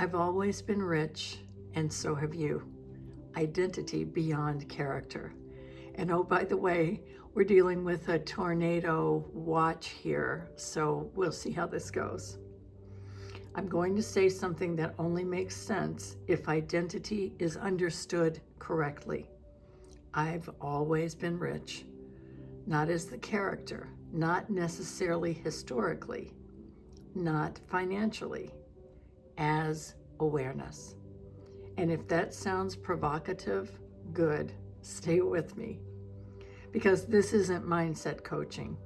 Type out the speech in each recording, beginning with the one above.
I've always been rich, and so have you. Identity beyond character. And oh, by the way, we're dealing with a tornado watch here, so we'll see how this goes. I'm going to say something that only makes sense if identity is understood correctly. I've always been rich, not as the character, not necessarily historically, not financially, as awareness. And if that sounds provocative, good, stay with me. Because this isn't mindset coaching.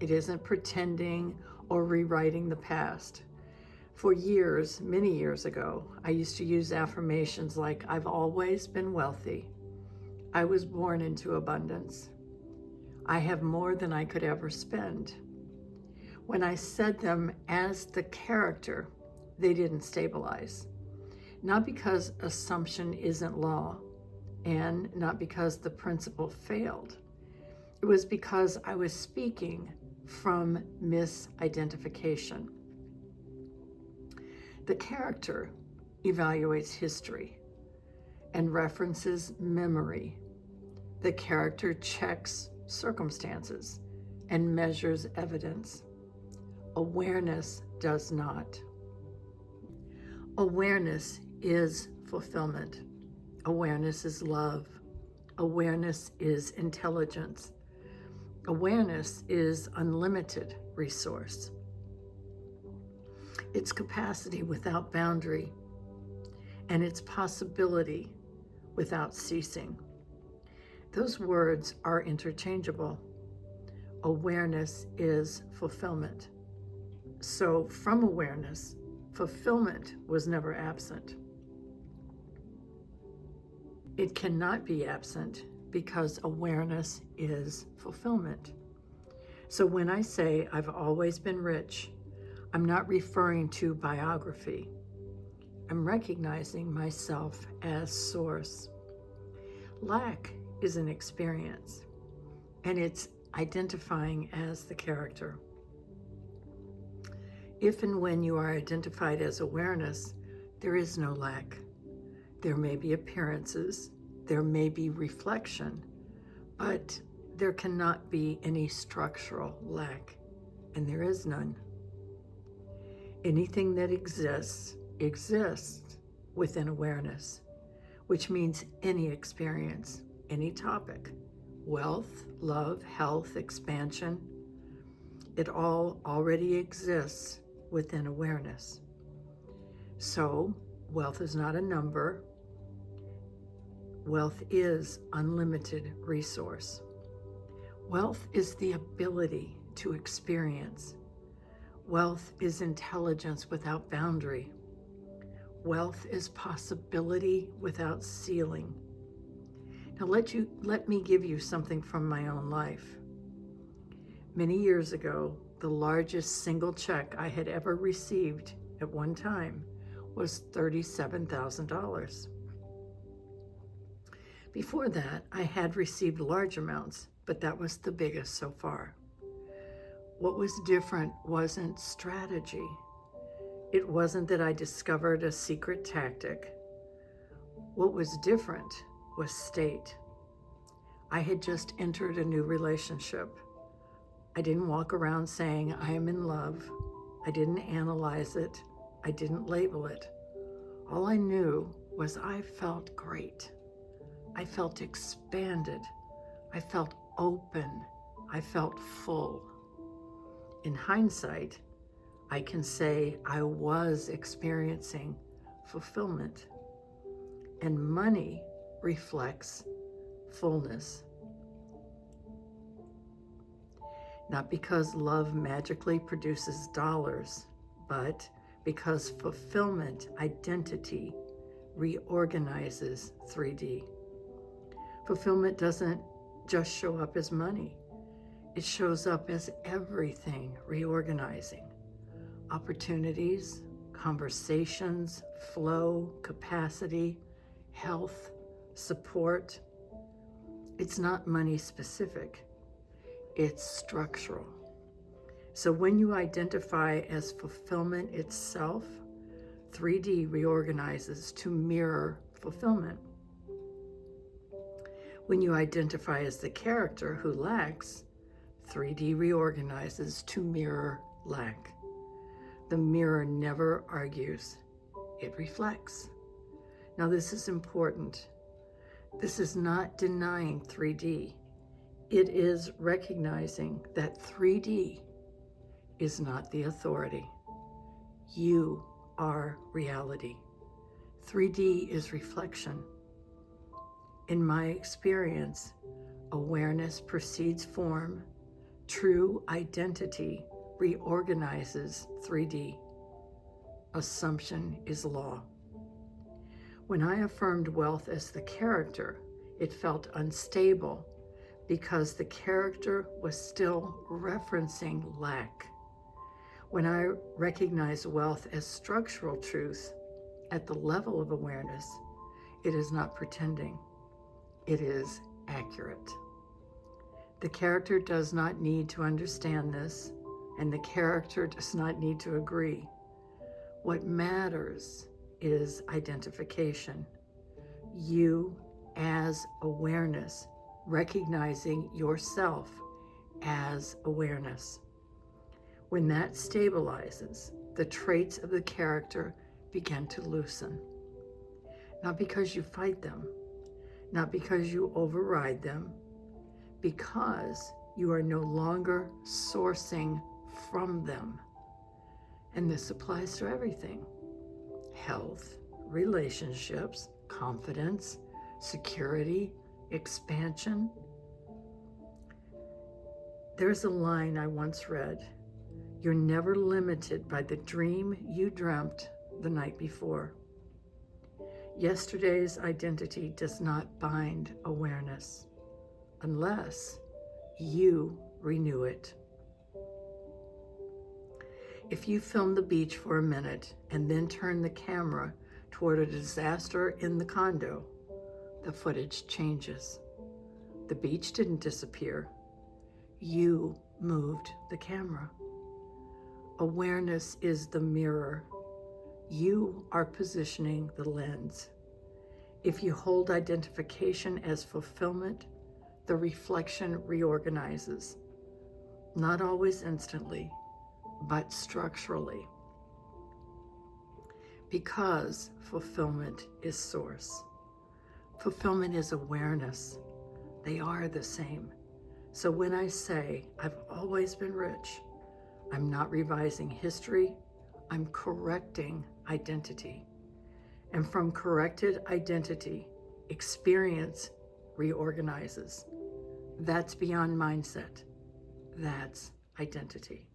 It isn't pretending or rewriting the past. For years, many years ago, I used to use affirmations like, I've always been wealthy. I was born into abundance. I have more than I could ever spend. When I said them as the character, they didn't stabilize. Not because assumption isn't law, and not because the principle failed. It was because I was speaking from misidentification. The character evaluates history and references memory. The character checks circumstances and measures evidence. Awareness does not. Awareness is fulfillment. Awareness is love. Awareness is intelligence. Awareness is unlimited resource. It's capacity without boundary, and it's possibility without ceasing. Those words are interchangeable. Awareness is fulfillment. So from awareness, fulfillment was never absent. It cannot be absent because awareness is fulfillment. So when I say I've always been rich, I'm not referring to biography. I'm recognizing myself as source. Lack is an experience, and it's identifying as the character. If and when you are identified as awareness, there is no lack. There may be appearances, there may be reflection, but there cannot be any structural lack, and there is none. Anything that exists within awareness, which means any experience, any topic, wealth, love, health, expansion, it all already exists within awareness. So, wealth is not a number. Wealth is unlimited resource. Wealth is the ability to experience. Wealth is intelligence without boundary. Wealth is possibility without ceiling. Now let me give you something from my own life. Many years ago, the largest single check I had ever received at one time was $37,000. Before that, I had received large amounts, but that was the biggest so far. What was different wasn't strategy. It wasn't that I discovered a secret tactic. What was different was state. I had just entered a new relationship. I didn't walk around saying I am in love. I didn't analyze it. I didn't label it. All I knew was I felt great. I felt expanded. I felt open. I felt full. In hindsight, I can say I was experiencing fulfillment, and money reflects fullness. Not because love magically produces dollars, but because fulfillment identity reorganizes 3D. Fulfillment doesn't just show up as money. It shows up as everything reorganizing. Opportunities, conversations, flow, capacity, health, support. It's not money specific. It's structural. So when you identify as fulfillment itself, 3D reorganizes to mirror fulfillment. When you identify as the character who lacks, 3D reorganizes to mirror lack. The mirror never argues, it reflects. Now, this is important. This is not denying 3D. It is recognizing that 3D is not the authority. You are reality. 3D is reflection. In my experience, awareness precedes form. True identity reorganizes 3D. Assumption is law. When I affirmed wealth as the character, it felt unstable because the character was still referencing lack. When I recognize wealth as structural truth at the level of awareness, it is not pretending. It is accurate. The character does not need to understand this, and the character does not need to agree. What matters is identification. You as awareness, recognizing yourself as awareness. When that stabilizes, the traits of the character begin to loosen. Not because you fight them, not because you override them, because you are no longer sourcing from them. And this applies to everything: health, relationships, confidence, security, expansion. There's a line I once read: "You're never limited by the dream you dreamt the night before." Yesterday's identity does not bind awareness unless you renew it. If you film the beach for a minute and then turn the camera toward a disaster in the condo, the footage changes. The beach didn't disappear. You moved the camera. Awareness is the mirror. You are positioning the lens. If you hold identification as fulfillment, the reflection reorganizes. Not always instantly, but structurally. Because fulfillment is source. Fulfillment is awareness. They are the same. So when I say I've always been rich, I'm not revising history, I'm correcting identity. And from corrected identity, experience reorganizes. That's beyond mindset. That's identity.